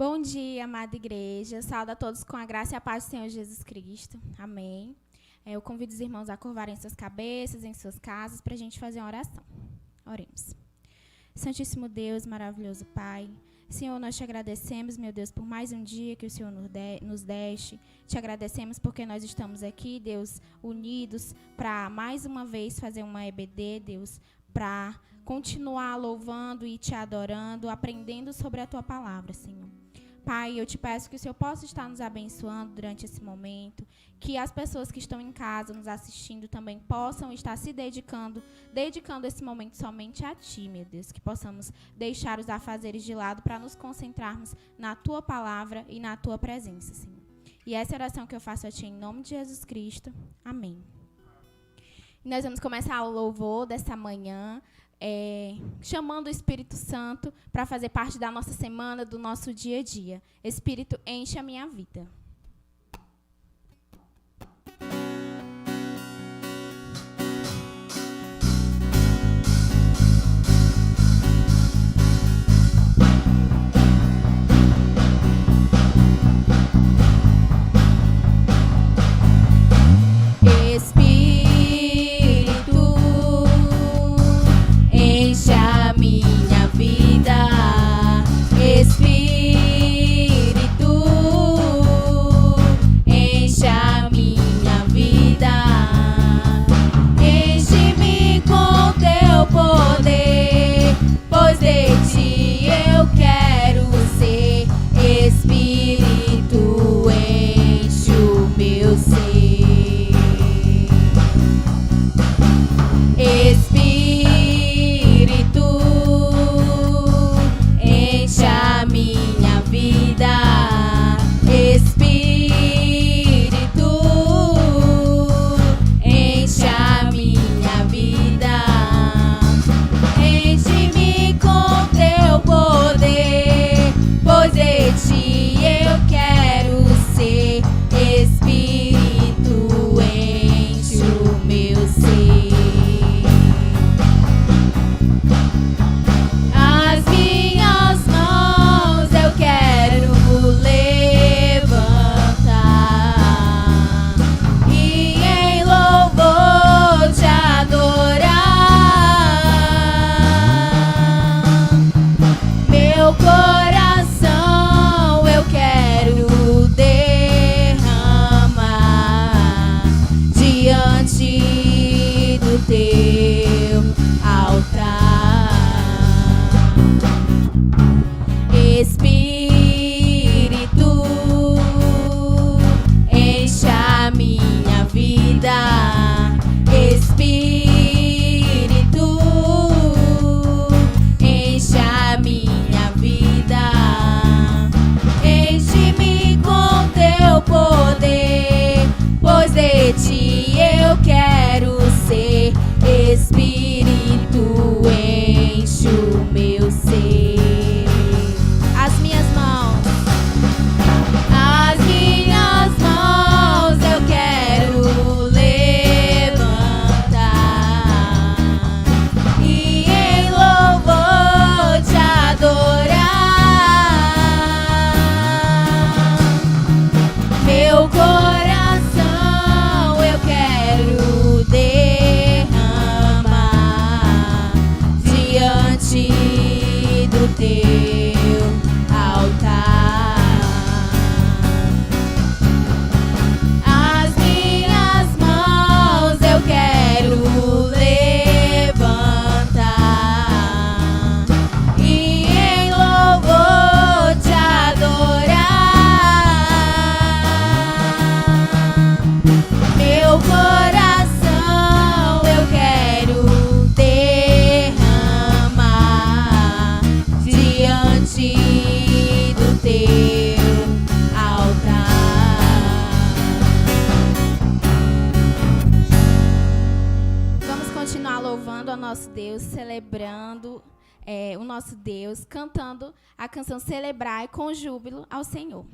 Bom dia, amada igreja. Saúdo a todos com a graça e a paz do Senhor Jesus Cristo. Amém. Eu convido os irmãos a curvarem suas cabeças em suas casas para a gente fazer uma oração. Oremos. Santíssimo Deus, maravilhoso Pai, Senhor, nós te agradecemos, meu Deus, por mais um dia que o Senhor nos deste. Te agradecemos porque nós estamos aqui, Deus, unidos para mais uma vez fazer uma EBD, Deus, para continuar louvando e te adorando, aprendendo sobre a Tua palavra, Senhor. Pai, eu te peço que o Senhor possa estar nos abençoando durante esse momento, que as pessoas que estão em casa nos assistindo também possam estar se dedicando esse momento somente a Ti, meu Deus, que possamos deixar os afazeres de lado para nos concentrarmos na Tua palavra e na Tua presença, Senhor. E essa é a oração que eu faço a Ti em nome de Jesus Cristo. Amém. E nós vamos começar o louvor dessa manhã, chamando o Espírito Santo para fazer parte da nossa semana, do nosso dia a dia. Espírito, enche a minha vida. O nosso Deus, cantando a canção Celebrai com júbilo ao Senhor.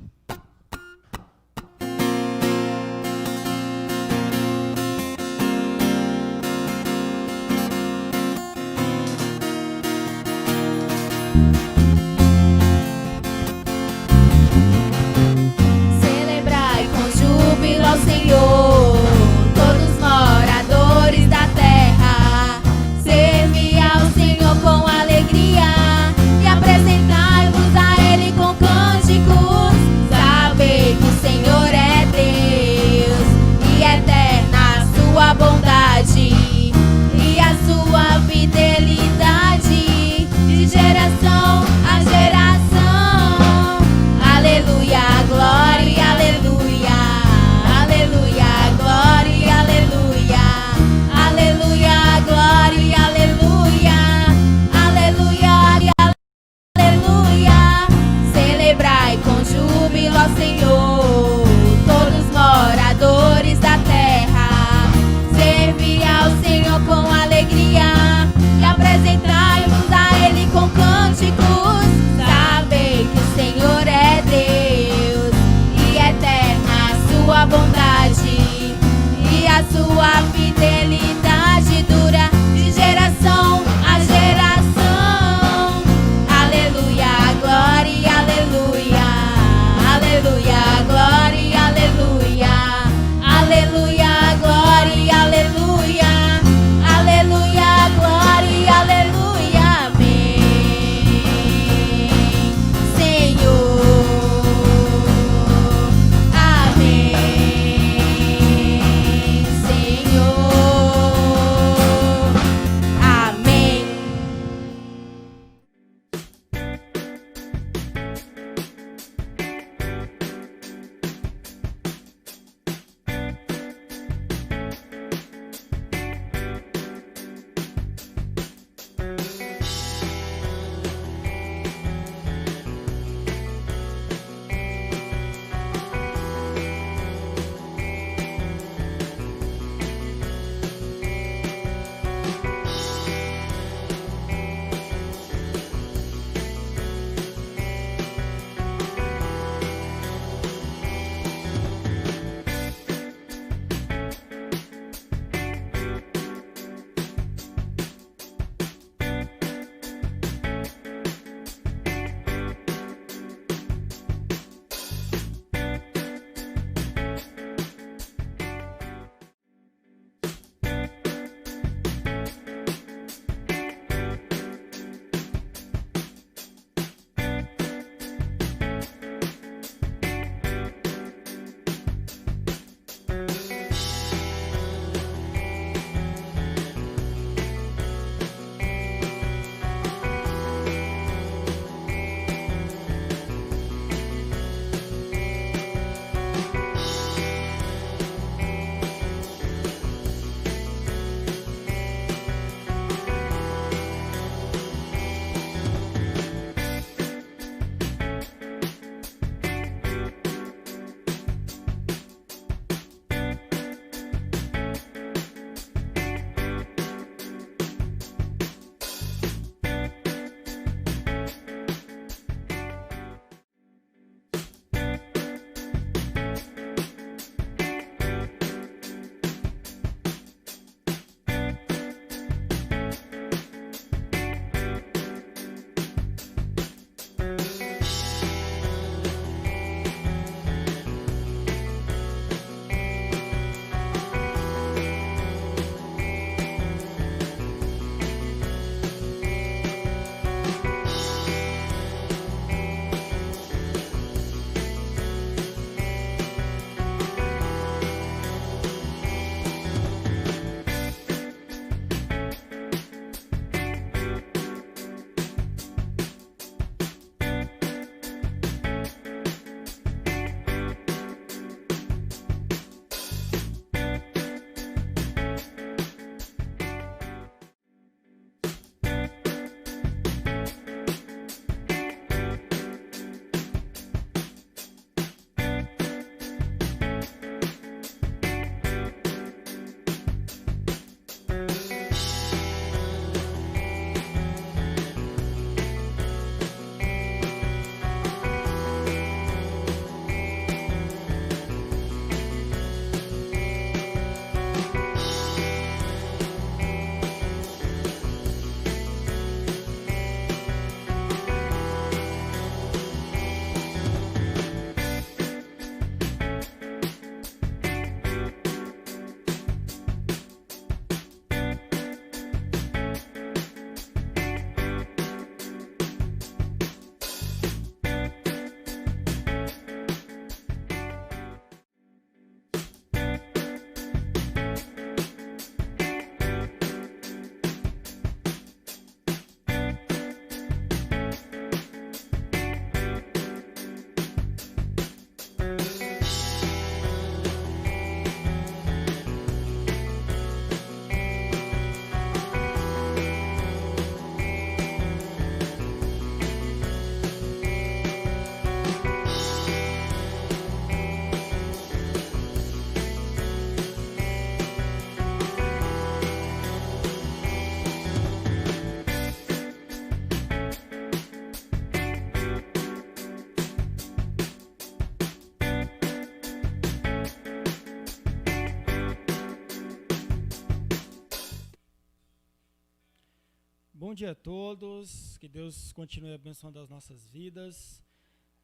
Bom dia a todos, que Deus continue abençoando as nossas vidas.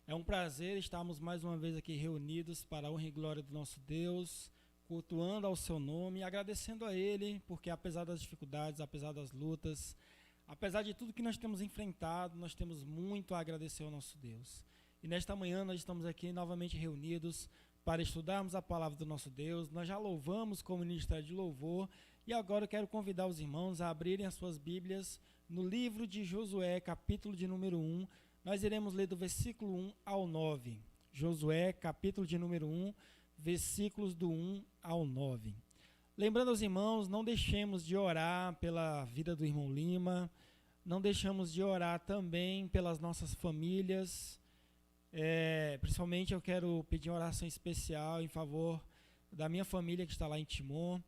É um prazer estarmos mais uma vez aqui reunidos para a honra e glória do nosso Deus, cultuando ao seu nome e agradecendo a Ele, porque apesar das dificuldades, apesar das lutas, apesar de tudo que nós temos enfrentado, nós temos muito a agradecer ao nosso Deus. E nesta manhã nós estamos aqui novamente reunidos para estudarmos a palavra do nosso Deus. Nós já louvamos como ministério de louvor e agora eu quero convidar os irmãos a abrirem as suas Bíblias no livro de Josué, capítulo de número 1. Nós iremos ler do versículo 1 ao 9. Josué, capítulo de número 1, versículos do 1 ao 9. Lembrando aos irmãos, não deixemos de orar pela vida do irmão Lima, não deixamos de orar também pelas nossas famílias. Principalmente eu quero pedir uma oração especial em favor da minha família que está lá em Timon.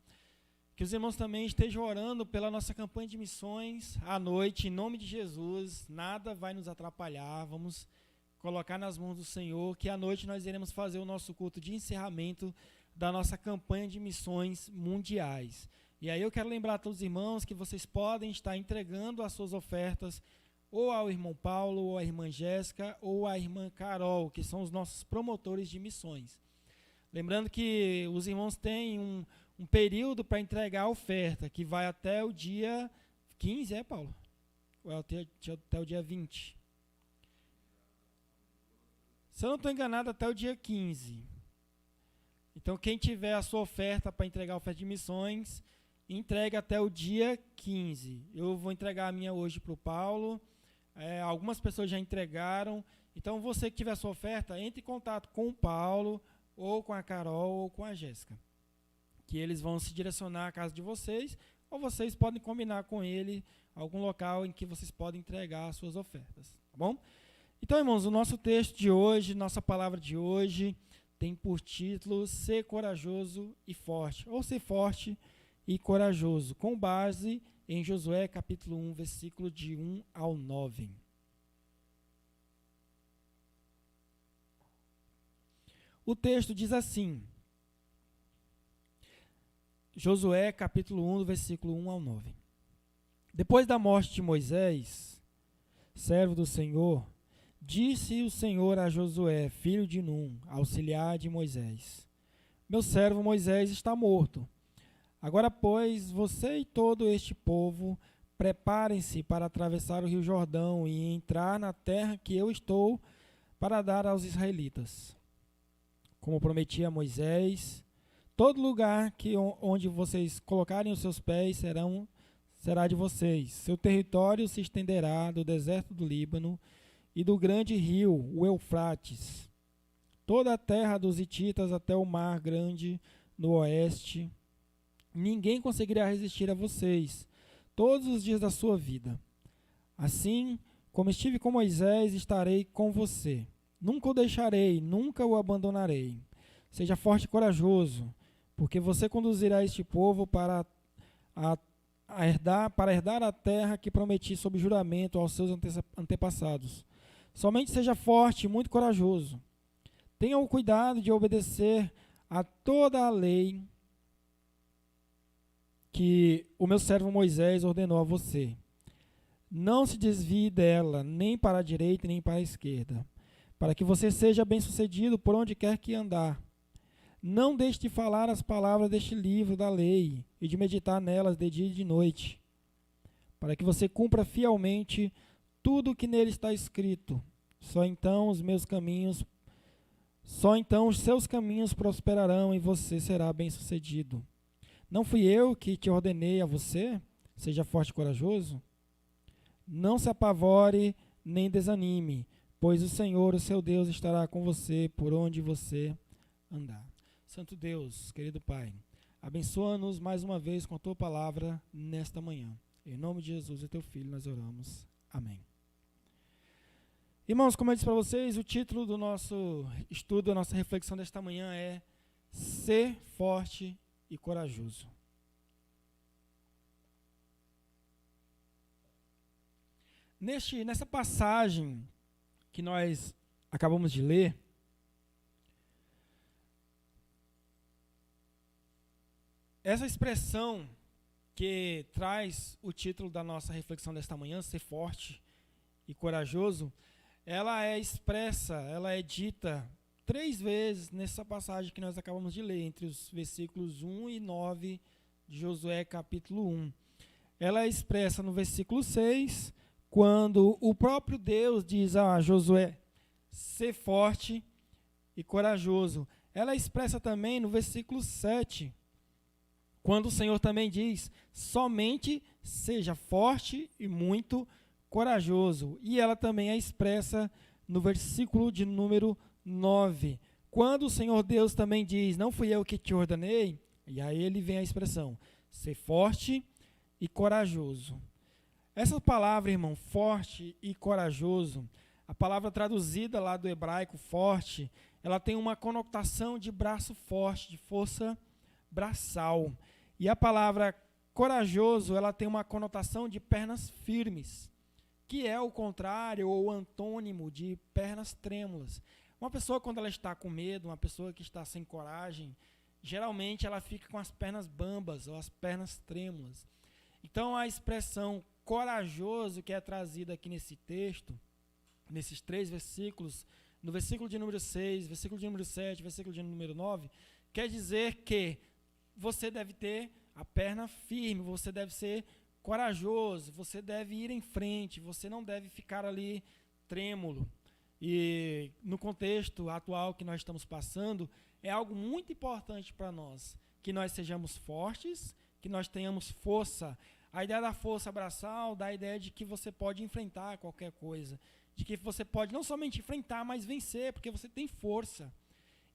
Que os irmãos também estejam orando pela nossa campanha de missões à noite, em nome de Jesus. Nada vai nos atrapalhar, vamos colocar nas mãos do Senhor, que à noite nós iremos fazer o nosso culto de encerramento da nossa campanha de missões mundiais. E aí eu quero lembrar a todos os irmãos que vocês podem estar entregando as suas ofertas ou ao irmão Paulo, ou à irmã Jéssica, ou à irmã Carol, que são os nossos promotores de missões. Lembrando que os irmãos têm um período para entregar a oferta, que vai até o dia 15, Paulo? Ou é até o dia 20? Se eu não estou enganado, até o dia 15. Então, quem tiver a sua oferta para entregar a oferta de missões, entregue até o dia 15. Eu vou entregar a minha hoje para o Paulo. Algumas pessoas já entregaram. Então, você que tiver a sua oferta, entre em contato com o Paulo, ou com a Carol, ou com a Jéssica, que eles vão se direcionar à casa de vocês, ou vocês podem combinar com ele algum local em que vocês podem entregar as suas ofertas, tá bom? Então, irmãos, o nosso texto de hoje, nossa palavra de hoje, tem por título Ser Corajoso e Forte, ou Ser Forte e Corajoso, com base em Josué capítulo 1, versículo de 1 ao 9. O texto diz assim, Josué capítulo 1, versículo 1 ao 9. Depois da morte de Moisés, servo do Senhor, disse o Senhor a Josué, filho de Num, auxiliar de Moisés: Meu servo Moisés está morto. Agora, pois, você e todo este povo, preparem-se para atravessar o rio Jordão e entrar na terra que eu estou para dar aos israelitas. Como prometi a Moisés, todo lugar onde vocês colocarem os seus pés será de vocês. Seu território se estenderá do deserto do Líbano e do grande rio, o Eufrates, toda a terra dos hititas até o mar grande no oeste. Ninguém conseguirá resistir a vocês todos os dias da sua vida. Assim como estive com Moisés, estarei com você. Nunca o deixarei, nunca o abandonarei. Seja forte e corajoso, porque você conduzirá este povo para herdar a terra que prometi sob juramento aos seus antepassados. Somente seja forte e muito corajoso. Tenha o cuidado de obedecer a toda a lei que o meu servo Moisés ordenou a você. Não se desvie dela, nem para a direita nem para a esquerda, para que você seja bem-sucedido por onde quer que andar. Não deixe de falar as palavras deste livro da lei e de meditar nelas de dia e de noite, para que você cumpra fielmente tudo o que nele está escrito. Só então os seus caminhos prosperarão e você será bem-sucedido. Não fui eu que te ordenei a você? Seja forte e corajoso. Não se apavore nem desanime, pois o Senhor, o seu Deus, estará com você por onde você andar. Santo Deus, querido Pai, abençoa-nos mais uma vez com a Tua palavra nesta manhã. Em nome de Jesus e Teu Filho nós oramos. Amém. Irmãos, como eu disse para vocês, o título do nosso estudo, da nossa reflexão desta manhã é Ser Forte e Corajoso. Nessa passagem que nós acabamos de ler, essa expressão que traz o título da nossa reflexão desta manhã, Ser Forte e Corajoso, ela é expressa, ela é dita 3 vezes nessa passagem que nós acabamos de ler, entre os versículos 1 e 9 de Josué capítulo 1. Ela é expressa no versículo 6, quando o próprio Deus diz a Josué, ser forte e corajoso. Ela é expressa também no versículo 7, quando o Senhor também diz, somente seja forte e muito corajoso. E ela também é expressa no versículo de número 9, quando o Senhor Deus também diz, não fui eu que te ordenei, e aí ele vem a expressão, ser forte e corajoso. Essa palavra, irmão, forte e corajoso, a palavra traduzida lá do hebraico, forte, ela tem uma conotação de braço forte, de força braçal. E a palavra corajoso, ela tem uma conotação de pernas firmes, que é o contrário ou o antônimo de pernas trêmulas. Uma pessoa, quando ela está com medo, uma pessoa que está sem coragem, geralmente ela fica com as pernas bambas ou as pernas trêmulas. Então, a expressão corajoso que é trazida aqui nesse texto, nesses 3 versículos, no versículo de número 6, versículo de número 7, versículo de número 9, quer dizer que você deve ter a perna firme, você deve ser corajoso, você deve ir em frente, você não deve ficar ali trêmulo. E no contexto atual que nós estamos passando, é algo muito importante para nós, que nós sejamos fortes, que nós tenhamos força. A ideia da força braçal dá a ideia de que você pode enfrentar qualquer coisa, de que você pode não somente enfrentar, mas vencer, porque você tem força.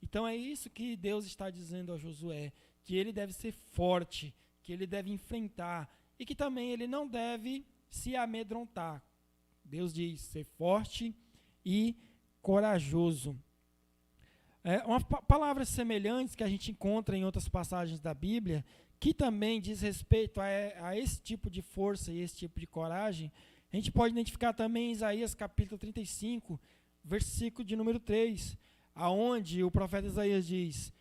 Então é isso que Deus está dizendo a Josué, que ele deve ser forte, que ele deve enfrentar e que também ele não deve se amedrontar. Deus diz, ser forte e corajoso. Palavras semelhantes que a gente encontra em outras passagens da Bíblia, que também diz respeito a esse tipo de força e esse tipo de coragem, a gente pode identificar também em Isaías capítulo 35, versículo de número 3, aonde o profeta Isaías diz,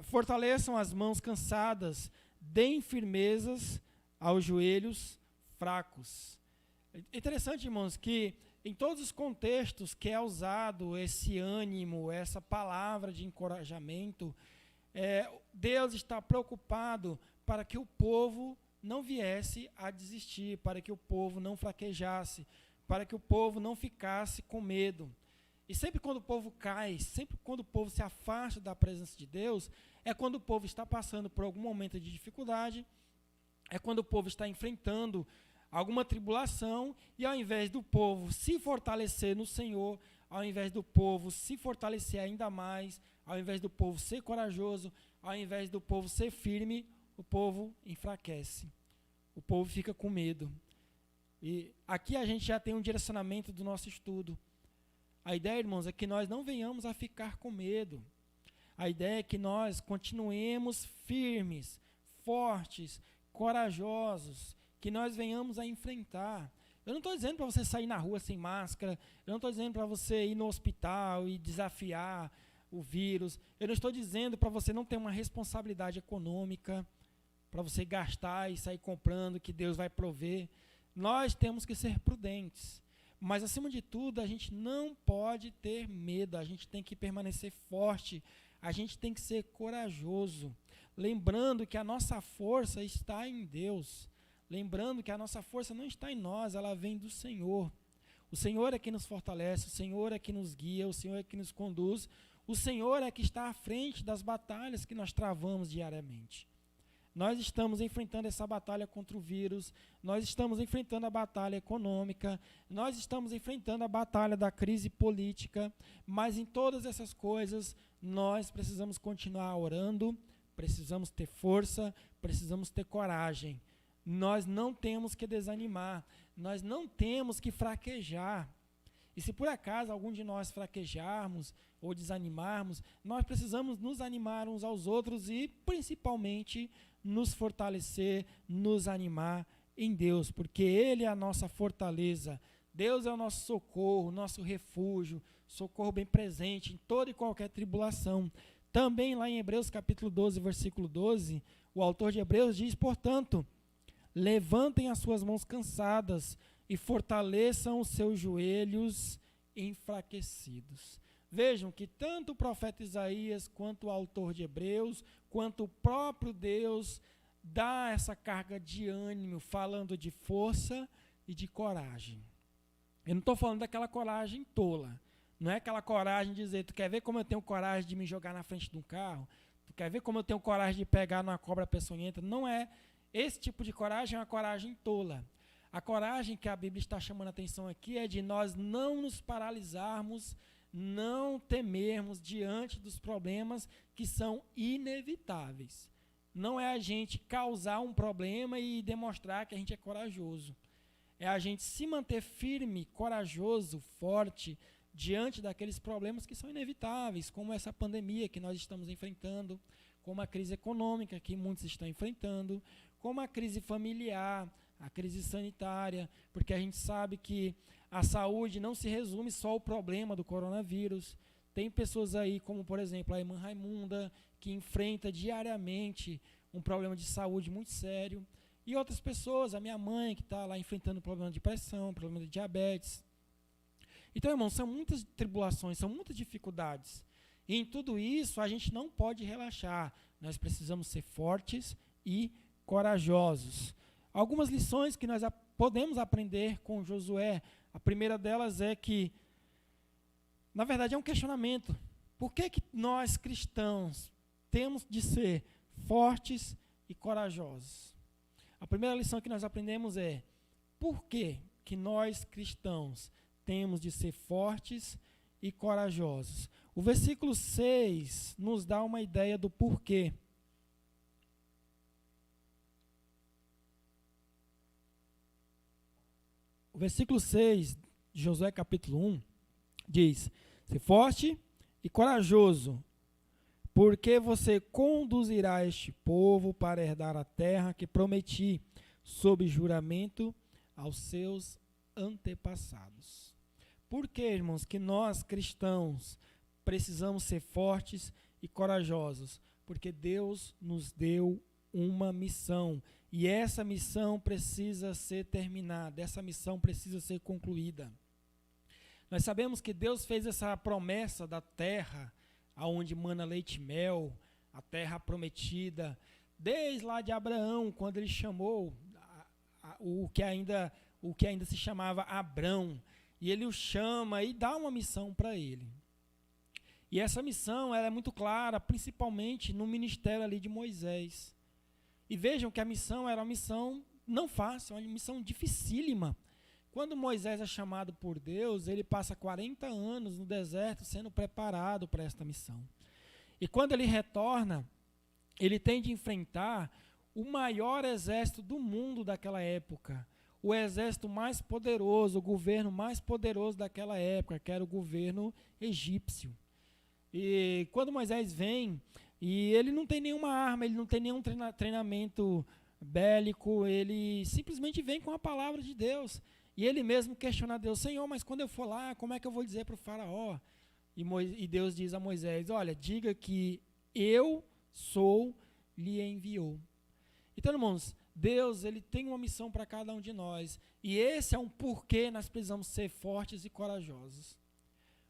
fortaleçam as mãos cansadas, deem firmezas aos joelhos fracos. É interessante, irmãos, que em todos os contextos que é usado esse ânimo, essa palavra de encorajamento, Deus está preocupado para que o povo não viesse a desistir, para que o povo não fraquejasse, para que o povo não ficasse com medo. E sempre quando o povo cai, sempre quando o povo se afasta da presença de Deus, é quando o povo está passando por algum momento de dificuldade, é quando o povo está enfrentando alguma tribulação, e ao invés do povo se fortalecer no Senhor, ao invés do povo se fortalecer ainda mais, ao invés do povo ser corajoso, ao invés do povo ser firme, o povo enfraquece. O povo fica com medo. E aqui a gente já tem um direcionamento do nosso estudo. A ideia, irmãos, é que nós não venhamos a ficar com medo. A ideia é que nós continuemos firmes, fortes, corajosos, que nós venhamos a enfrentar. Eu não estou dizendo para você sair na rua sem máscara, eu não estou dizendo para você ir no hospital e desafiar o vírus, eu não estou dizendo para você não ter uma responsabilidade econômica, para você gastar e sair comprando, que Deus vai prover. Nós temos que ser prudentes, mas acima de tudo a gente não pode ter medo, a gente tem que permanecer forte, a gente tem que ser corajoso, lembrando que a nossa força está em Deus. Lembrando que a nossa força não está em nós, ela vem do Senhor. O Senhor é que nos fortalece, o Senhor é que nos guia, o Senhor é que nos conduz, o Senhor é que está à frente das batalhas que nós travamos diariamente. Nós estamos enfrentando essa batalha contra o vírus, nós estamos enfrentando a batalha econômica, nós estamos enfrentando a batalha da crise política, mas em todas essas coisas nós precisamos continuar orando, precisamos ter força, precisamos ter coragem. Nós não temos que desanimar, nós não temos que fraquejar. E se por acaso algum de nós fraquejarmos ou desanimarmos, nós precisamos nos animar uns aos outros e, principalmente, nos fortalecer, nos animar em Deus, porque Ele é a nossa fortaleza. Deus é o nosso socorro, nosso refúgio, socorro bem presente em toda e qualquer tribulação. Também lá em Hebreus capítulo 12, versículo 12, o autor de Hebreus diz, portanto, levantem as suas mãos cansadas e fortaleçam os seus joelhos enfraquecidos. Vejam que tanto o profeta Isaías, quanto o autor de Hebreus, quanto o próprio Deus dá essa carga de ânimo, falando de força e de coragem. Eu não estou falando daquela coragem tola. Não é aquela coragem de dizer, tu quer ver como eu tenho coragem de me jogar na frente de um carro? Tu quer ver como eu tenho coragem de pegar numa cobra peçonhenta? Não é. Esse tipo de coragem é uma coragem tola. A coragem que a Bíblia está chamando a atenção aqui é de nós não nos paralisarmos, não temermos diante dos problemas que são inevitáveis. Não é a gente causar um problema e demonstrar que a gente é corajoso. É a gente se manter firme, corajoso, forte, diante daqueles problemas que são inevitáveis, como essa pandemia que nós estamos enfrentando, como a crise econômica que muitos estão enfrentando, como a crise familiar, a crise sanitária, porque a gente sabe que a saúde não se resume só ao problema do coronavírus. Tem pessoas aí, como por exemplo a irmã Raimunda, que enfrenta diariamente um problema de saúde muito sério, e outras pessoas, a minha mãe que está lá enfrentando problema de pressão, problema de diabetes. Então, irmãos, são muitas tribulações, são muitas dificuldades. E em tudo isso, a gente não pode relaxar. Nós precisamos ser fortes e corajosos. Algumas lições que nós podemos aprender com Josué. A primeira delas é que, na verdade, é um questionamento. Por que nós, cristãos, temos de ser fortes e corajosos? A primeira lição que nós aprendemos é, por que nós, cristãos, temos de ser fortes e corajosos? O versículo 6 nos dá uma ideia do porquê. O versículo 6 de Josué capítulo 1 diz: ser forte e corajoso, porque você conduzirá este povo para herdar a terra que prometi, sob juramento aos seus antepassados. Por que, irmãos, que nós, cristãos, precisamos ser fortes e corajosos? Porque Deus nos deu uma missão, e essa missão precisa ser terminada, essa missão precisa ser concluída. Nós sabemos que Deus fez essa promessa da terra, aonde mana leite e mel, a terra prometida, desde lá de Abraão, quando ele chamou o que ainda se chamava Abrão, e ele o chama e dá uma missão para ele. E essa missão ela é muito clara, principalmente no ministério ali de Moisés. E vejam que a missão era uma missão não fácil, uma missão dificílima. Quando Moisés é chamado por Deus, ele passa 40 anos no deserto sendo preparado para esta missão. E quando ele retorna, ele tem de enfrentar o maior exército do mundo daquela época, o exército mais poderoso, o governo mais poderoso daquela época, que era o governo egípcio. E quando Moisés vem, e ele não tem nenhuma arma, ele não tem nenhum treinamento bélico, ele simplesmente vem com a palavra de Deus. E ele mesmo questiona a Deus: Senhor, mas quando eu for lá, como é que eu vou dizer para o faraó? E Deus diz a Moisés: olha, diga que eu sou, lhe enviou. Então, irmãos, Deus ele tem uma missão para cada um de nós. E esse é um porquê nós precisamos ser fortes e corajosos.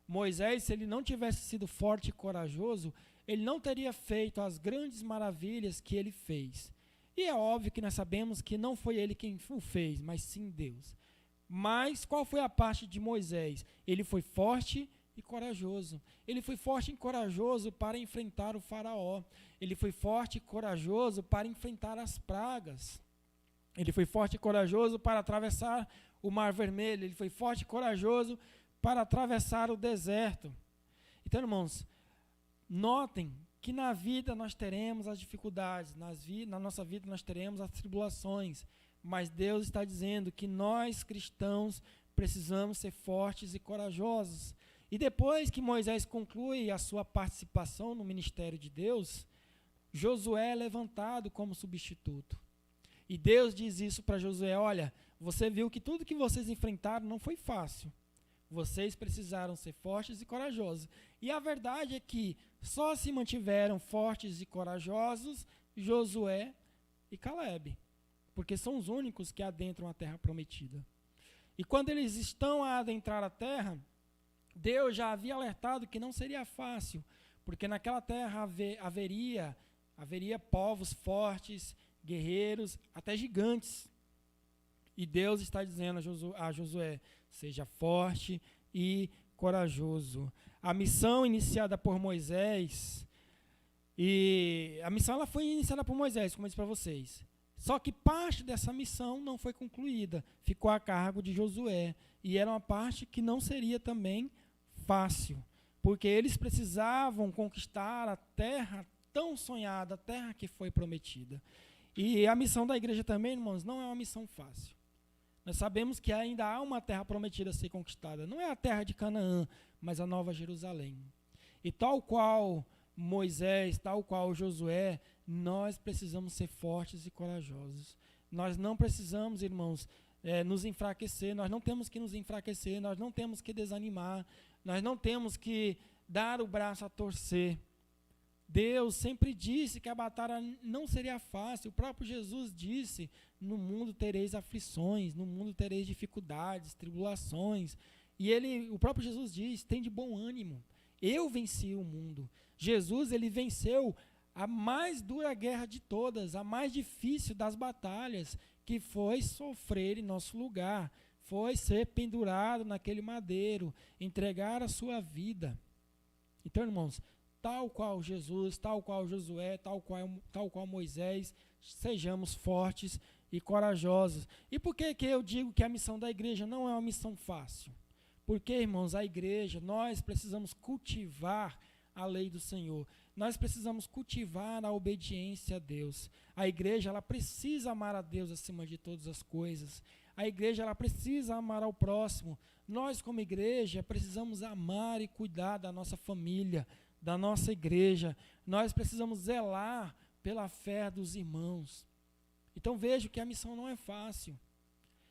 Moisés, se ele não tivesse sido forte e corajoso, ele não teria feito as grandes maravilhas que ele fez. E é óbvio que nós sabemos que não foi ele quem o fez, mas sim Deus. Mas qual foi a parte de Moisés? Ele foi forte e corajoso. Ele foi forte e corajoso para enfrentar o faraó. Ele foi forte e corajoso para enfrentar as pragas. Ele foi forte e corajoso para atravessar o Mar Vermelho. Ele foi forte e corajoso para atravessar o deserto. Então, irmãos, notem que na vida nós teremos as dificuldades, na nossa vida nós teremos as tribulações, mas Deus está dizendo que nós, cristãos, precisamos ser fortes e corajosos. E depois que Moisés conclui a sua participação no ministério de Deus, Josué é levantado como substituto. E Deus diz isso para Josué: olha, você viu que tudo que vocês enfrentaram não foi fácil. Vocês precisaram ser fortes e corajosos. E a verdade é que só se mantiveram fortes e corajosos Josué e Calebe. porque são os únicos que adentram a terra prometida. E quando eles estão a adentrar a terra, Deus já havia alertado que não seria fácil, porque naquela terra haveria povos fortes, guerreiros, até gigantes. E Deus está dizendo a Josué, seja forte e corajoso. A missão iniciada por Moisés, e a missão ela foi iniciada por Moisés, como eu disse para vocês. Só que parte dessa missão não foi concluída, ficou a cargo de Josué. E era uma parte que não seria também fácil, porque eles precisavam conquistar a terra tão sonhada, a terra que foi prometida. E a missão da igreja também, irmãos, não é uma missão fácil. Nós sabemos que ainda há uma terra prometida a ser conquistada. Não é a terra de Canaã, mas a Nova Jerusalém. E tal qual Moisés, tal qual Josué, nós precisamos ser fortes e corajosos. Nós não precisamos, irmãos, nos enfraquecer. Nós não temos que nos enfraquecer, nós não temos que desanimar, nós não temos que dar o braço a torcer. Deus sempre disse que a batalha não seria fácil. O próprio Jesus disse, no mundo tereis aflições, no mundo tereis dificuldades, tribulações. E o próprio Jesus diz, tem de bom ânimo, eu venci o mundo. Jesus, ele venceu a mais dura guerra de todas, a mais difícil das batalhas, que foi sofrer em nosso lugar, foi ser pendurado naquele madeiro, entregar a sua vida. Então, irmãos, tal qual Jesus, tal qual Josué, tal qual Moisés, sejamos fortes e corajosos. E por que eu digo que a missão da igreja não é uma missão fácil? Porque, irmãos, a igreja, nós precisamos cultivar a lei do Senhor. Nós precisamos cultivar a obediência a Deus. A igreja, ela precisa amar a Deus acima de todas as coisas. A igreja, ela precisa amar ao próximo. Nós, como igreja, precisamos amar e cuidar da nossa família, da nossa igreja. Nós precisamos zelar pela fé dos irmãos. Então vejo que a missão não é fácil.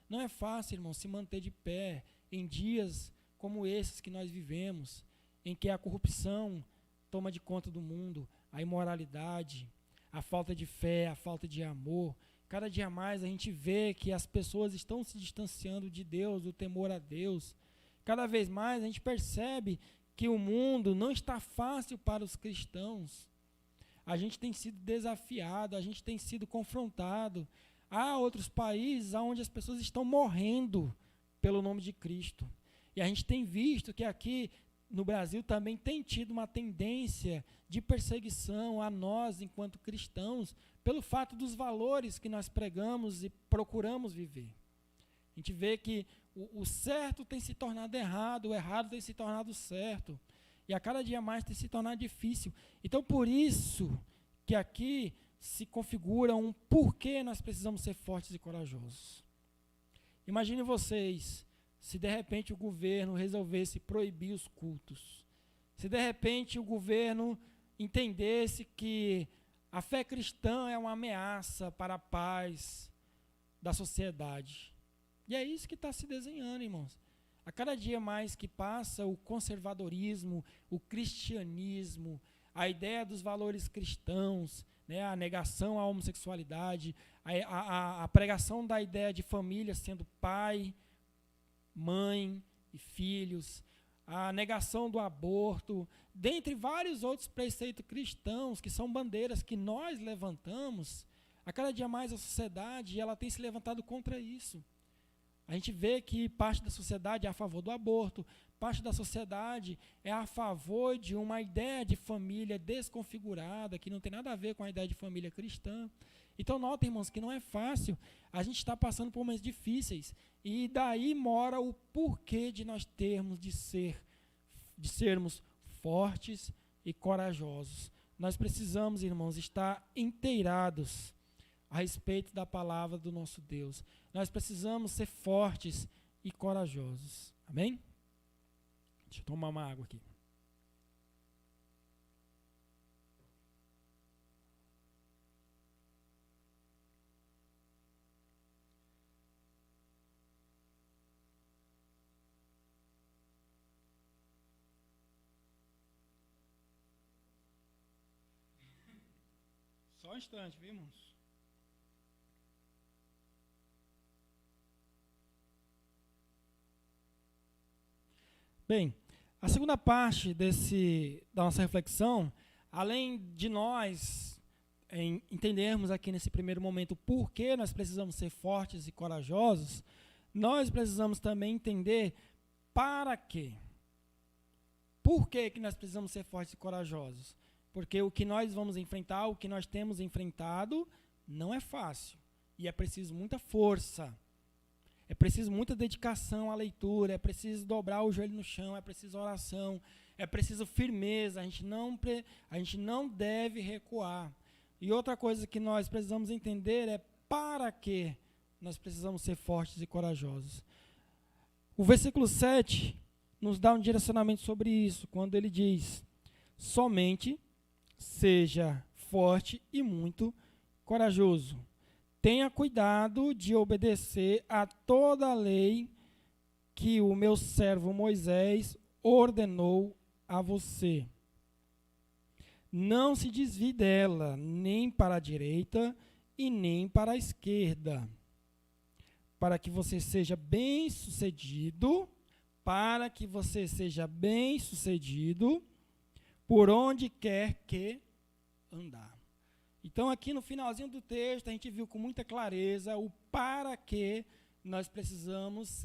Não é fácil, irmão, se manter de pé em dias como esses que nós vivemos, em que a corrupção toma de conta do mundo, a imoralidade, a falta de fé, a falta de amor. Cada dia mais a gente vê que as pessoas estão se distanciando de Deus, do temor a Deus. Cada vez mais a gente percebe que o mundo não está fácil para os cristãos. A gente tem sido desafiado, a gente tem sido confrontado. Há outros países onde as pessoas estão morrendo pelo nome de Cristo. E a gente tem visto que aqui no Brasil também tem tido uma tendência de perseguição a nós, enquanto cristãos, pelo fato dos valores que nós pregamos e procuramos viver. A gente vê que o certo tem se tornado errado, o errado tem se tornado certo. E a cada dia mais tem se tornado difícil. Então, por isso que aqui se configura um porquê nós precisamos ser fortes e corajosos. Imagine vocês, se de repente o governo resolvesse proibir os cultos. Se de repente o governo entendesse que a fé cristã é uma ameaça para a paz da sociedade. E é isso que está se desenhando, irmãos. A cada dia mais que passa, o conservadorismo, o cristianismo, a ideia dos valores cristãos, né, a negação à homossexualidade, a pregação da ideia de família sendo pai, mãe e filhos, a negação do aborto, dentre vários outros preceitos cristãos que são bandeiras que nós levantamos. A cada dia mais a sociedade ela tem se levantado contra isso. A gente vê que parte da sociedade é a favor do aborto, parte da sociedade é a favor de uma ideia de família desconfigurada, que não tem nada a ver com a ideia de família cristã. Então, nota, irmãos, que não é fácil, a gente está passando por momentos difíceis, e daí mora o porquê de nós termos de sermos fortes e corajosos. Nós precisamos, irmãos, estar inteirados a respeito da palavra do nosso Deus. Nós precisamos ser fortes e corajosos. Amém? Deixa eu tomar uma água aqui. Só um instante, viu, irmãos? Bem, a segunda parte da nossa reflexão, além de nós entendermos aqui nesse primeiro momento por que nós precisamos ser fortes e corajosos, nós precisamos também entender para quê. Por que nós precisamos ser fortes e corajosos? Porque o que nós vamos enfrentar, o que nós temos enfrentado, não é fácil. E é preciso muita força. É preciso muita dedicação à leitura, é preciso dobrar o joelho no chão, é preciso oração, é preciso firmeza, a gente não deve recuar. E outra coisa que nós precisamos entender é para que nós precisamos ser fortes e corajosos. O versículo 7 nos dá um direcionamento sobre isso, quando ele diz: somente seja forte e muito corajoso. Tenha cuidado de obedecer a toda a lei que o meu servo Moisés ordenou a você. Não se desvie dela, nem para a direita e nem para a esquerda, para que você seja bem-sucedido, por onde quer que andar. Então, aqui no finalzinho do texto, a gente viu com muita clareza o para que nós precisamos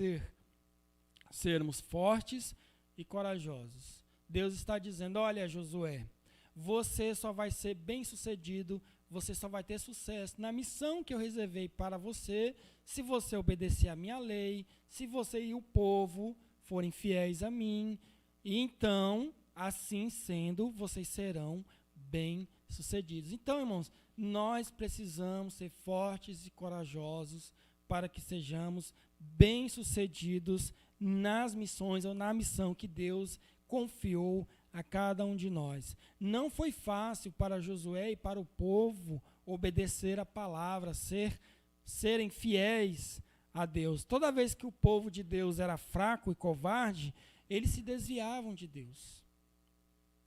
sermos fortes e corajosos. Deus está dizendo: olha, Josué, você só vai ser bem-sucedido, você só vai ter sucesso na missão que eu reservei para você, se você obedecer a minha lei, se você e o povo forem fiéis a mim, e então, assim sendo, vocês serão bem-sucedidos. Então, irmãos, nós precisamos ser fortes e corajosos para que sejamos bem-sucedidos nas missões ou na missão que Deus confiou a cada um de nós. Não foi fácil para Josué e para o povo obedecer a palavra, serem fiéis a Deus. Toda vez que o povo de Deus era fraco e covarde, eles se desviavam de Deus.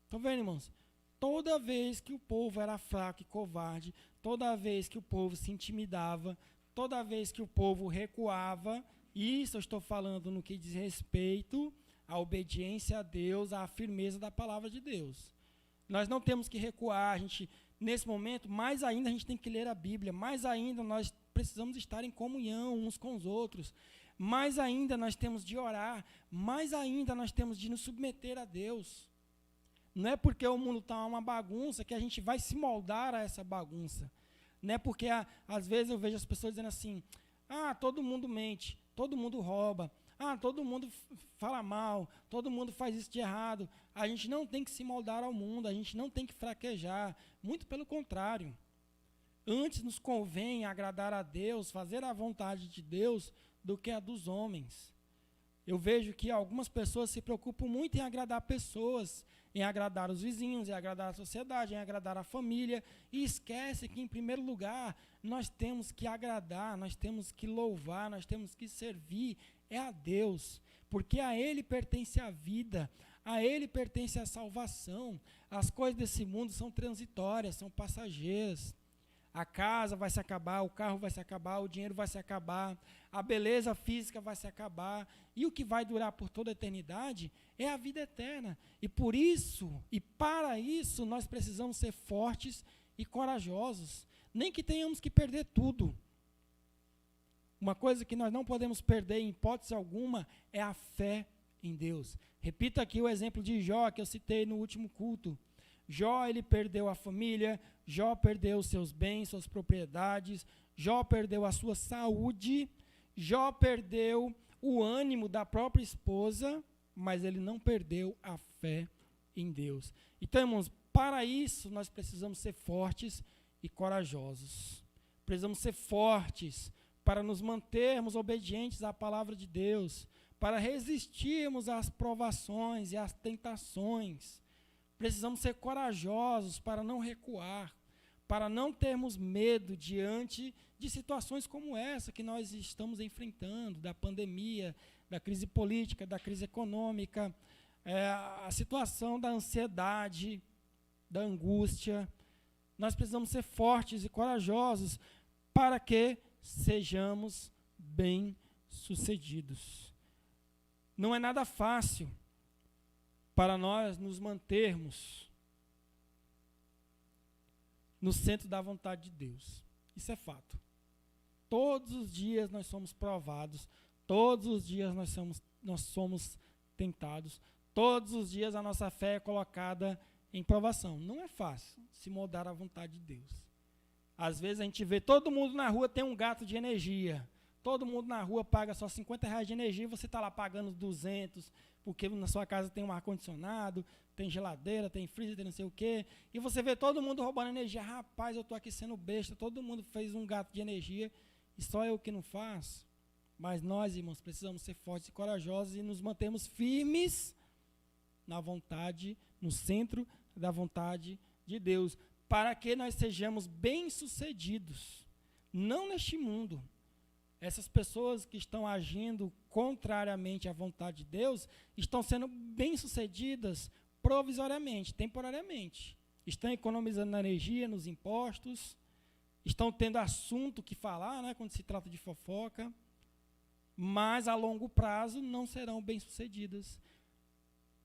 Estão vendo, irmãos? Toda vez que o povo era fraco e covarde, toda vez que o povo se intimidava, toda vez que o povo recuava, isso eu estou falando no que diz respeito à obediência a Deus, à firmeza da palavra de Deus. Nós não temos que recuar, nesse momento, mais ainda a gente tem que ler a Bíblia, mais ainda nós precisamos estar em comunhão uns com os outros, mais ainda nós temos de orar, mais ainda nós temos de nos submeter a Deus. Não é porque o mundo está uma bagunça que a gente vai se moldar a essa bagunça. Não é porque, às vezes, eu vejo as pessoas dizendo assim: todo mundo mente, todo mundo rouba, todo mundo fala mal, todo mundo faz isso de errado. A gente não tem que se moldar ao mundo, a gente não tem que fraquejar. Muito pelo contrário. Antes nos convém agradar a Deus, fazer a vontade de Deus, do que a dos homens. Eu vejo que algumas pessoas se preocupam muito em agradar pessoas, em agradar os vizinhos, em agradar a sociedade, em agradar a família, e esquece que, em primeiro lugar, nós temos que agradar, nós temos que louvar, nós temos que servir a Deus, porque a Ele pertence a vida, a Ele pertence a salvação. As coisas desse mundo são transitórias, são passageiras. A casa vai se acabar, o carro vai se acabar, o dinheiro vai se acabar, a beleza física vai se acabar, e o que vai durar por toda a eternidade é a vida eterna. E por isso, e para isso, nós precisamos ser fortes e corajosos, nem que tenhamos que perder tudo. Uma coisa que nós não podemos perder em hipótese alguma é a fé em Deus. Repito aqui o exemplo de Jó, que eu citei no último culto. Jó, ele perdeu a família, Jó perdeu seus bens, suas propriedades, Jó perdeu a sua saúde, Jó perdeu o ânimo da própria esposa, mas ele não perdeu a fé em Deus. Então, irmãos, para isso nós precisamos ser fortes e corajosos. Precisamos ser fortes para nos mantermos obedientes à palavra de Deus, para resistirmos às provações e às tentações. Precisamos ser corajosos para não recuar, para não termos medo diante de situações como essa que nós estamos enfrentando, da pandemia, da crise política, da crise econômica, a situação da ansiedade, da angústia. Nós precisamos ser fortes e corajosos para que sejamos bem-sucedidos. Não é nada fácil. para nós nos mantermos no centro da vontade de Deus. Isso é fato. Todos os dias nós somos provados, todos os dias nós somos tentados, todos os dias a nossa fé é colocada em provação. Não é fácil se moldar à vontade de Deus. Às vezes a gente vê todo mundo na rua tem um gasto de energia. Todo mundo na rua paga só R$50 de energia e você está lá pagando 200, porque na sua casa tem um ar-condicionado, tem geladeira, tem freezer, tem não sei o quê. E você vê todo mundo roubando energia. Rapaz, eu estou aqui sendo besta, todo mundo fez um gasto de energia e só eu que não faço. Mas nós, irmãos, precisamos ser fortes e corajosos e nos mantermos firmes na vontade, no centro da vontade de Deus, para que nós sejamos bem-sucedidos, não neste mundo. Essas pessoas que estão agindo contrariamente à vontade de Deus estão sendo bem-sucedidas provisoriamente, temporariamente. Estão economizando na energia, nos impostos, estão tendo assunto que falar, né, quando se trata de fofoca, mas a longo prazo não serão bem-sucedidas.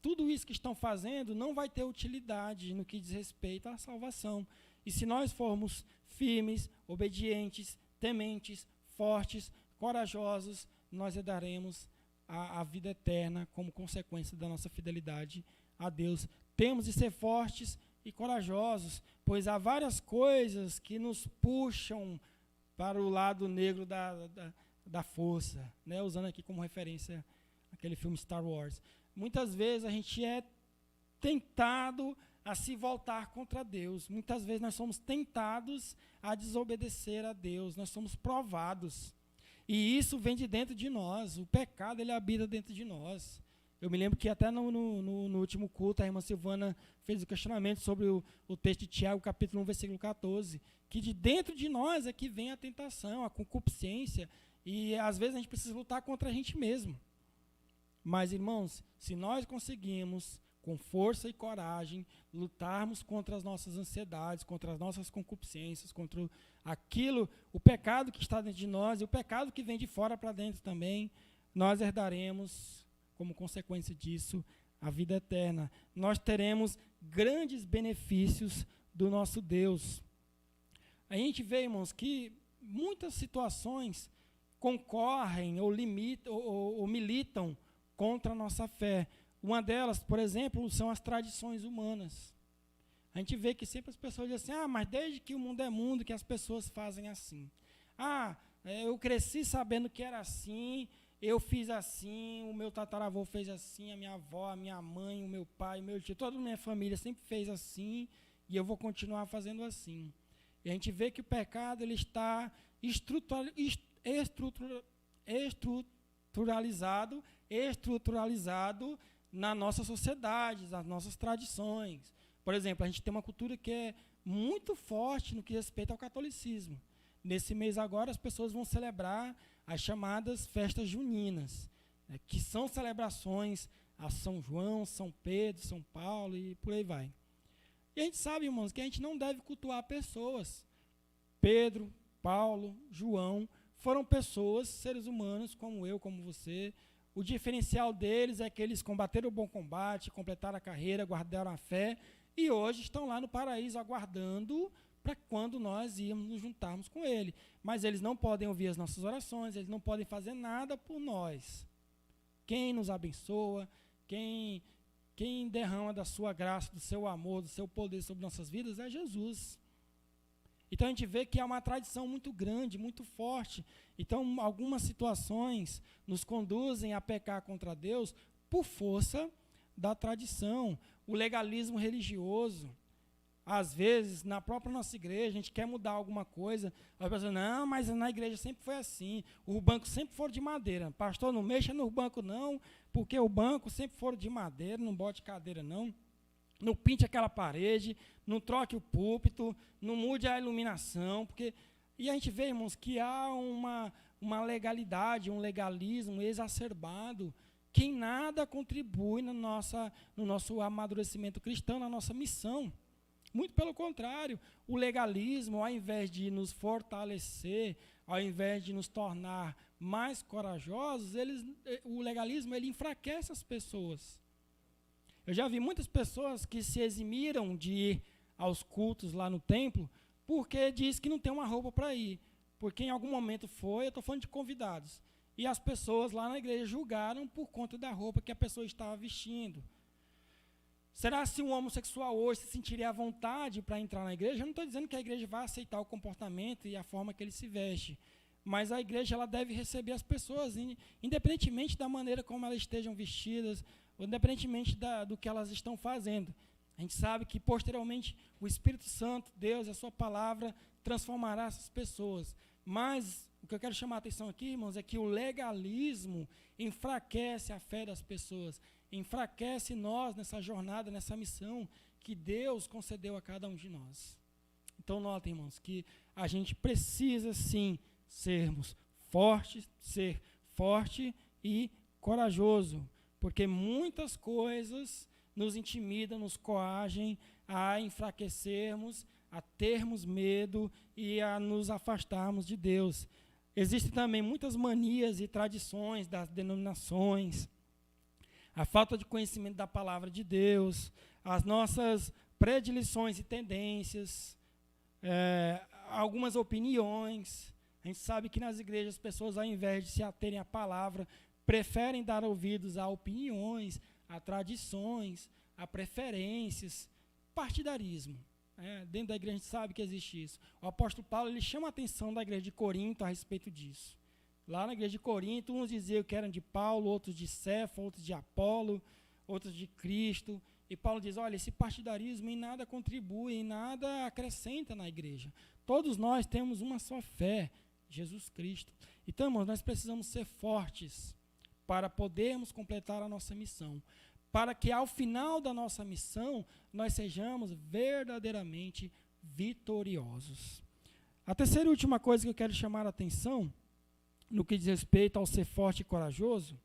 Tudo isso que estão fazendo não vai ter utilidade no que diz respeito à salvação. E se nós formos firmes, obedientes, tementes, fortes, corajosos, nós herdaremos a vida eterna como consequência da nossa fidelidade a Deus. Temos de ser fortes e corajosos, pois há várias coisas que nos puxam para o lado negro da força, né? Usando aqui como referência aquele filme Star Wars. Muitas vezes a gente é tentado a se voltar contra Deus. Muitas vezes nós somos tentados a desobedecer a Deus. Nós somos provados. E isso vem de dentro de nós. O pecado, ele habita dentro de nós. Eu me lembro que até no último culto, a irmã Silvana fez o questionamento sobre o texto de Tiago, capítulo 1, versículo 14, que de dentro de nós é que vem a tentação, a concupiscência, e às vezes a gente precisa lutar contra a gente mesmo. Mas, irmãos, se nós conseguimos, com força e coragem, lutarmos contra as nossas ansiedades, contra as nossas concupiscências, contra o pecado que está dentro de nós e o pecado que vem de fora para dentro também, nós herdaremos, como consequência disso, a vida eterna. Nós teremos grandes benefícios do nosso Deus. A gente vê, irmãos, que muitas situações concorrem ou limitam ou militam contra a nossa fé. Uma delas, por exemplo, são as tradições humanas. A gente vê que sempre as pessoas dizem assim, mas desde que o mundo é mundo, que as pessoas fazem assim. Eu cresci sabendo que era assim, eu fiz assim, o meu tataravô fez assim, a minha avó, a minha mãe, o meu pai, o meu tio, toda a minha família sempre fez assim, e eu vou continuar fazendo assim. E a gente vê que o pecado ele está estruturalizado na nossa sociedade, nas nossas tradições. Por exemplo, a gente tem uma cultura que é muito forte no que respeita ao catolicismo. Nesse mês agora, as pessoas vão celebrar as chamadas festas juninas, que são celebrações a São João, São Pedro, São Paulo e por aí vai. E a gente sabe, irmãos, que a gente não deve cultuar pessoas. Pedro, Paulo, João foram pessoas, seres humanos, como eu, como você. O diferencial deles é que eles combateram o bom combate, completaram a carreira, guardaram a fé, e hoje estão lá no paraíso aguardando para quando nós íamos nos juntarmos com ele. Mas eles não podem ouvir as nossas orações, eles não podem fazer nada por nós. Quem nos abençoa, quem derrama da sua graça, do seu amor, do seu poder sobre nossas vidas é Jesus. Então a gente vê que há uma tradição muito grande, muito forte. Então algumas situações nos conduzem a pecar contra Deus por força da tradição. O legalismo religioso. Às vezes, na própria nossa igreja, a gente quer mudar alguma coisa. A pessoa, não, mas na igreja sempre foi assim. Os bancos sempre foram de madeira. Pastor, não mexa no banco não, porque o banco sempre foram de madeira, não bote cadeira não. Não pinte aquela parede, não troque o púlpito, não mude a iluminação. E a gente vê, irmãos, que há uma legalidade, um legalismo exacerbado que em nada contribui no nosso amadurecimento cristão, na nossa missão. Muito pelo contrário, o legalismo, ao invés de nos fortalecer, ao invés de nos tornar mais corajosos, o legalismo ele enfraquece as pessoas. Eu já vi muitas pessoas que se eximiram de ir aos cultos lá no templo porque diz que não tem uma roupa para ir. Porque em algum momento foi, eu estou falando de convidados, e as pessoas lá na igreja julgaram por conta da roupa que a pessoa estava vestindo. Será se um homossexual hoje se sentiria à vontade para entrar na igreja? Eu não estou dizendo que a igreja vai aceitar o comportamento e a forma que ele se veste, mas a igreja ela deve receber as pessoas, independentemente da maneira como elas estejam vestidas, ou independentemente do que elas estão fazendo. A gente sabe que, posteriormente, o Espírito Santo, Deus, a sua palavra, transformará essas pessoas. Mas o que eu quero chamar a atenção aqui, irmãos, é que o legalismo enfraquece a fé das pessoas, enfraquece nós nessa jornada, nessa missão que Deus concedeu a cada um de nós. Então, notem, irmãos, que a gente precisa, sim, ser forte e corajoso, porque muitas coisas nos intimidam, nos coagem a enfraquecermos, a termos medo e a nos afastarmos de Deus. Existem também muitas manias e tradições das denominações, a falta de conhecimento da palavra de Deus, as nossas predileções e tendências, algumas opiniões. A gente sabe que nas igrejas as pessoas, ao invés de se aterem à palavra, preferem dar ouvidos a opiniões, a tradições, a preferências, partidarismo. Dentro da igreja a gente sabe que existe isso. O apóstolo Paulo ele chama a atenção da igreja de Corinto a respeito disso. Lá na igreja de Corinto, uns diziam que eram de Paulo, outros de Cefo, outros de Apolo, outros de Cristo. E Paulo diz, olha, esse partidarismo em nada contribui, em nada acrescenta na igreja. Todos nós temos uma só fé, Jesus Cristo. Então, irmãos, nós precisamos ser fortes para podermos completar a nossa missão, para que ao final da nossa missão nós sejamos verdadeiramente vitoriosos. A terceira e última coisa que eu quero chamar a atenção, no que diz respeito ao ser forte e corajoso,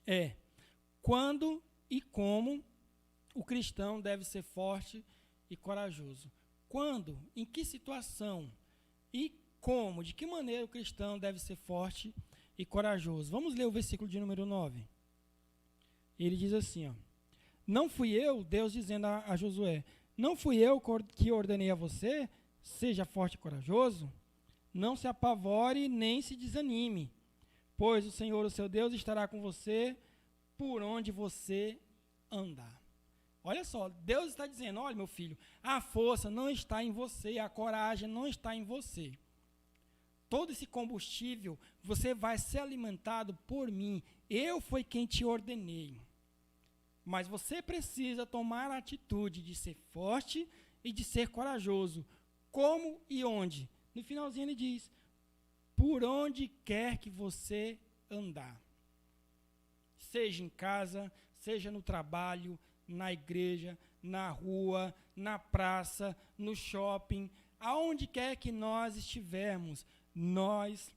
é quando e como o cristão deve ser forte e corajoso. Quando, em que situação e como, de que maneira o cristão deve ser forte e corajoso. Vamos ler o versículo de número 9. Ele diz assim, ó, não fui eu, Deus dizendo a Josué, não fui eu que ordenei a você, seja forte e corajoso, não se apavore nem se desanime, pois o Senhor, o seu Deus, estará com você por onde você andar. Olha só, Deus está dizendo, olha meu filho, a força não está em você, a coragem não está em você. Todo esse combustível, você vai ser alimentado por mim. Eu fui quem te ordenei. Mas você precisa tomar a atitude de ser forte e de ser corajoso. Como e onde? No finalzinho ele diz, por onde quer que você andar. Seja em casa, seja no trabalho, na igreja, na rua, na praça, no shopping, aonde quer que nós estivermos, nós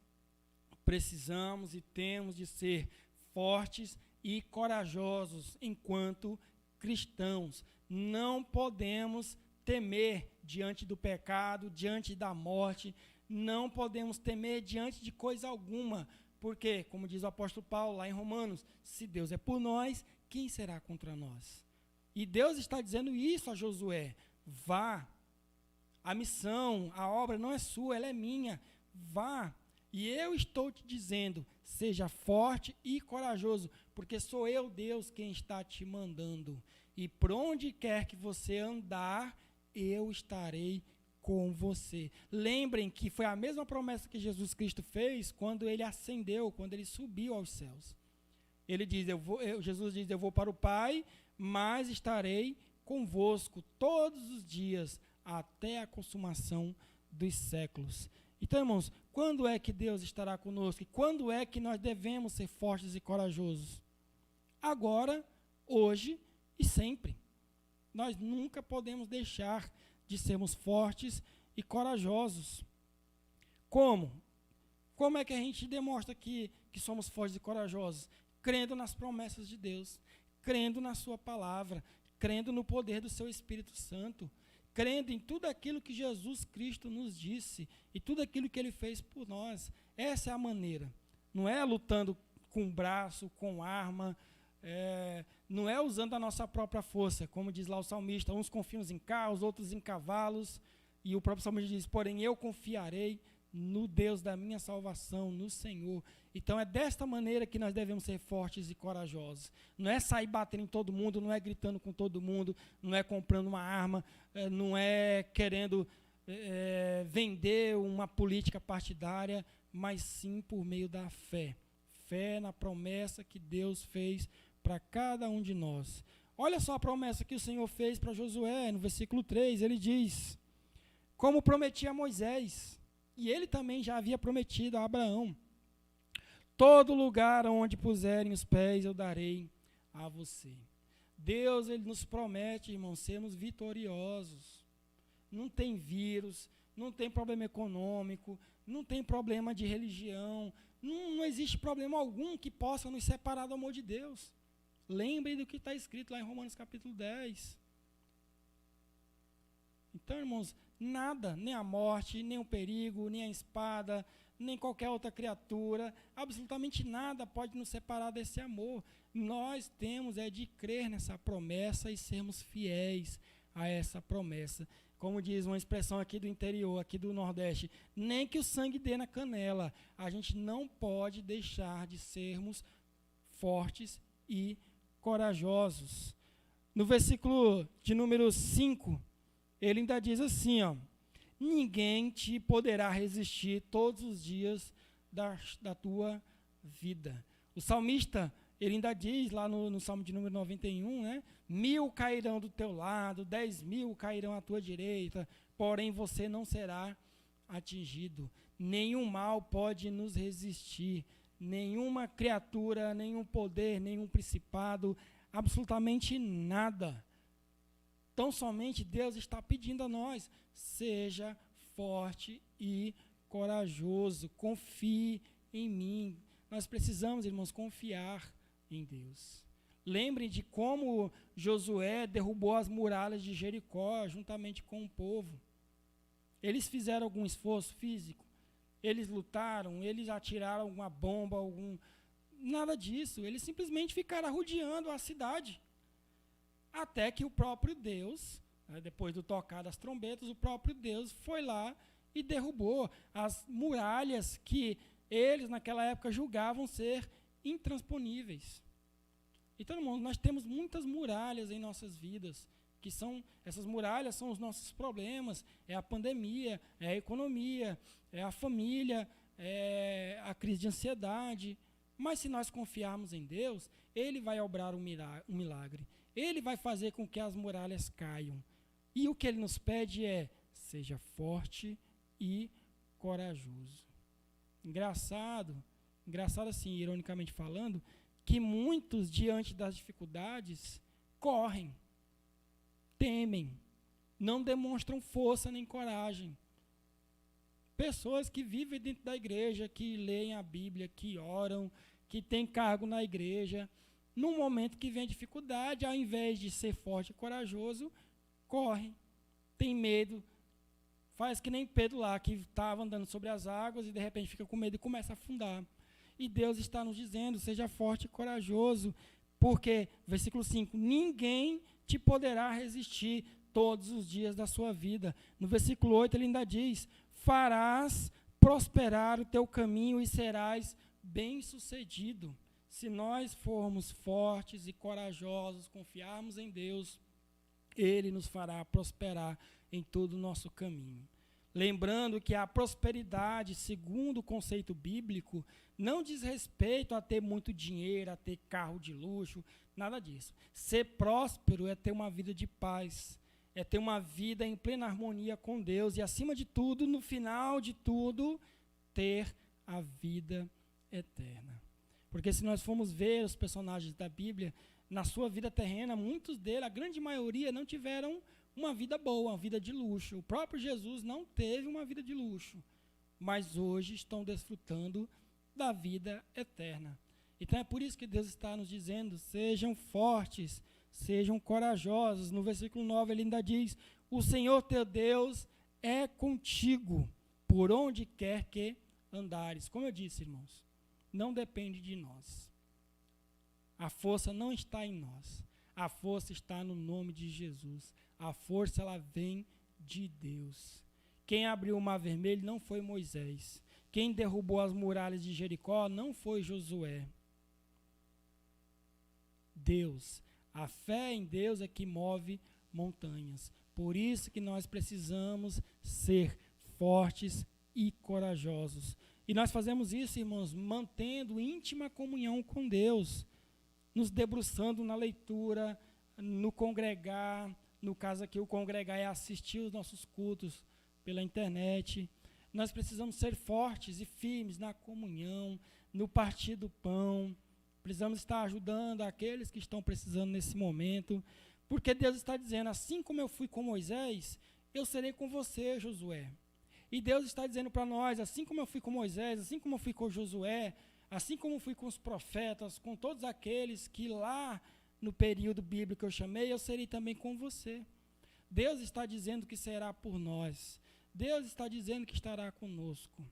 precisamos e temos de ser fortes e corajosos enquanto cristãos. Não podemos temer diante do pecado, diante da morte, não podemos temer diante de coisa alguma, porque, como diz o apóstolo Paulo lá em Romanos, se Deus é por nós, quem será contra nós? E Deus está dizendo isso a Josué, vá, a missão, a obra não é sua, ela é minha, vá, e eu estou te dizendo, seja forte e corajoso, porque sou eu, Deus, quem está te mandando, e por onde quer que você andar, eu estarei com você. Lembrem que foi a mesma promessa que Jesus Cristo fez quando ele ascendeu, quando ele subiu aos céus. Ele diz, Jesus diz, eu vou para o Pai, mas estarei convosco todos os dias, até a consumação dos séculos. Então, irmãos, quando é que Deus estará conosco? E quando é que nós devemos ser fortes e corajosos? Agora, hoje e sempre. Nós nunca podemos deixar de sermos fortes e corajosos. Como? Como é que a gente demonstra que somos fortes e corajosos? Crendo nas promessas de Deus, crendo na sua palavra, crendo no poder do seu Espírito Santo, crendo em tudo aquilo que Jesus Cristo nos disse e tudo aquilo que ele fez por nós. Essa é a maneira. Não é lutando com braço, com arma, não é usando a nossa própria força, como diz lá o salmista, uns confiam em carros, outros em cavalos, e o próprio salmista diz, porém eu confiarei no Deus da minha salvação, no Senhor. Então é desta maneira que nós devemos ser fortes e corajosos. Não é sair batendo em todo mundo, não é gritando com todo mundo, não é comprando uma arma, não é querendo vender uma política partidária, mas sim por meio da fé. Fé na promessa que Deus fez para cada um de nós. Olha só a promessa que o Senhor fez para Josué, no versículo 3, ele diz, como prometia a Moisés, e ele também já havia prometido a Abraão, todo lugar onde puserem os pés eu darei a você. Deus, ele nos promete, irmãos, sermos vitoriosos. Não tem vírus, não tem problema econômico, não tem problema de religião, não existe problema algum que possa nos separar do amor de Deus. Lembrem do que está escrito lá em Romanos capítulo 10. Então, irmãos, nada, nem a morte, nem o perigo, nem a espada, nem qualquer outra criatura, absolutamente nada pode nos separar desse amor. Nós temos de crer nessa promessa e sermos fiéis a essa promessa. Como diz uma expressão aqui do interior, aqui do Nordeste, nem que o sangue dê na canela. A gente não pode deixar de sermos fortes e corajosos. No versículo de número 5, ele ainda diz assim, ninguém te poderá resistir todos os dias da tua vida. O salmista, ele ainda diz lá no Salmo de número 91, 1000 cairão do teu lado, 10.000 cairão à tua direita, porém você não será atingido. Nenhum mal pode nos resistir, nenhuma criatura, nenhum poder, nenhum principado, absolutamente nada. Tão somente Deus está pedindo a nós, seja forte e corajoso, confie em mim. Nós precisamos, irmãos, confiar em Deus. Lembrem de como Josué derrubou as muralhas de Jericó juntamente com o povo. Eles fizeram algum esforço físico? Eles lutaram? Eles atiraram alguma bomba? Nada disso. Eles simplesmente ficaram rodeando a cidade. Até que o próprio Deus, depois do tocar das trombetas, o próprio Deus foi lá e derrubou as muralhas que eles, naquela época, julgavam ser intransponíveis. Então, irmãos, nós temos muitas muralhas em nossas vidas, essas muralhas são os nossos problemas, é a pandemia, é a economia, é a família, é a crise de ansiedade. Mas se nós confiarmos em Deus, Ele vai obrar um milagre. Ele vai fazer com que as muralhas caiam. E o que Ele nos pede é, seja forte e corajoso. Engraçado assim, ironicamente falando, que muitos, diante das dificuldades, correm, temem, não demonstram força nem coragem. Pessoas que vivem dentro da igreja, que leem a Bíblia, que oram, que têm cargo na igreja, no momento que vem a dificuldade, ao invés de ser forte e corajoso, correm, tem medo, faz que nem Pedro lá, que estava andando sobre as águas e de repente fica com medo e começa a afundar. E Deus está nos dizendo, seja forte e corajoso, porque, versículo 5, ninguém te poderá resistir todos os dias da sua vida. No versículo 8 ele ainda diz, farás prosperar o teu caminho e serás bem-sucedido. Se nós formos fortes e corajosos, confiarmos em Deus, Ele nos fará prosperar em todo o nosso caminho. Lembrando que a prosperidade, segundo o conceito bíblico, não diz respeito a ter muito dinheiro, a ter carro de luxo, nada disso. Ser próspero é ter uma vida de paz, é ter uma vida em plena harmonia com Deus e, acima de tudo, no final de tudo, ter a vida eterna. Porque se nós formos ver os personagens da Bíblia, na sua vida terrena, muitos deles, a grande maioria, não tiveram uma vida boa, uma vida de luxo. O próprio Jesus não teve uma vida de luxo, mas hoje estão desfrutando da vida eterna. Então é por isso que Deus está nos dizendo, sejam fortes, sejam corajosos. No versículo 9 ele ainda diz, O Senhor teu Deus é contigo, por onde quer que andares. Como eu disse, irmãos, não depende de nós. A força não está em nós. A força está no nome de Jesus. A força, ela vem de Deus. Quem abriu o mar vermelho não foi Moisés. Quem derrubou as muralhas de Jericó não foi Josué. Deus. A fé em Deus é que move montanhas. Por isso que nós precisamos ser fortes e corajosos. E nós fazemos isso, irmãos, mantendo íntima comunhão com Deus, nos debruçando na leitura, no congregar. No caso aqui, o congregar é assistir os nossos cultos pela internet. Nós precisamos ser fortes e firmes na comunhão, no partir do pão. Precisamos estar ajudando aqueles que estão precisando nesse momento, porque Deus está dizendo, assim como eu fui com Moisés, eu serei com você, Josué. E Deus está dizendo para nós, assim como eu fui com Moisés, assim como eu fui com Josué, assim como eu fui com os profetas, com todos aqueles que lá no período bíblico eu chamei, eu serei também com você. Deus está dizendo que será por nós. Deus está dizendo que estará conosco.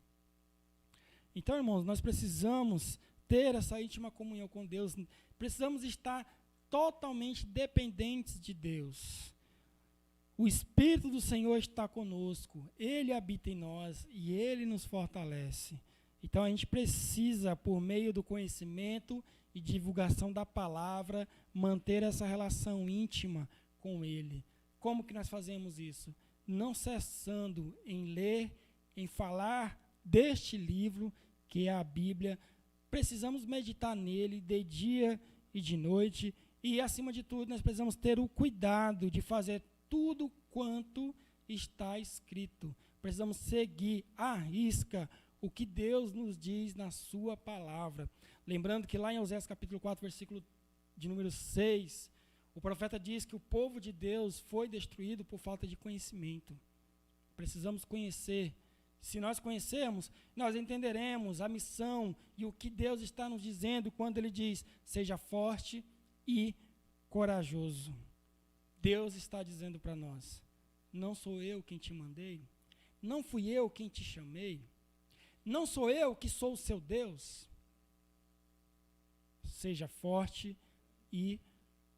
Então, irmãos, nós precisamos ter essa íntima comunhão com Deus. Precisamos estar totalmente dependentes de Deus. O Espírito do Senhor está conosco. Ele habita em nós e Ele nos fortalece. Então, a gente precisa, por meio do conhecimento e divulgação da palavra, manter essa relação íntima com Ele. Como que nós fazemos isso? Não cessando em ler, em falar deste livro, que é a Bíblia. Precisamos meditar nele de dia e de noite. E, acima de tudo, nós precisamos ter o cuidado de fazer tudo quanto está escrito. Precisamos seguir à risca o que Deus nos diz na sua palavra. Lembrando que lá em Oséias capítulo 4, versículo de número 6, o profeta diz que o povo de Deus foi destruído por falta de conhecimento. Precisamos conhecer. Se nós conhecermos, nós entenderemos a missão e o que Deus está nos dizendo quando Ele diz, seja forte e corajoso. Deus está dizendo para nós, não sou eu quem te mandei, não fui eu quem te chamei, não sou eu que sou o seu Deus. Seja forte e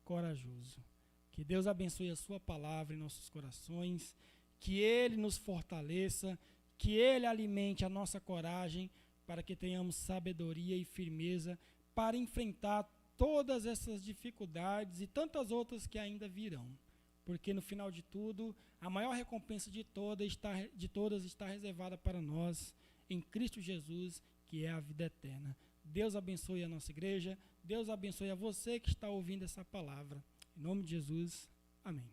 corajoso. Que Deus abençoe a sua palavra em nossos corações, que Ele nos fortaleça, que Ele alimente a nossa coragem para que tenhamos sabedoria e firmeza para enfrentar todas essas dificuldades e tantas outras que ainda virão. Porque no final de tudo, a maior recompensa de todas está reservada para nós em Cristo Jesus, que é a vida eterna. Deus abençoe a nossa igreja, Deus abençoe a você que está ouvindo essa palavra. Em nome de Jesus, amém.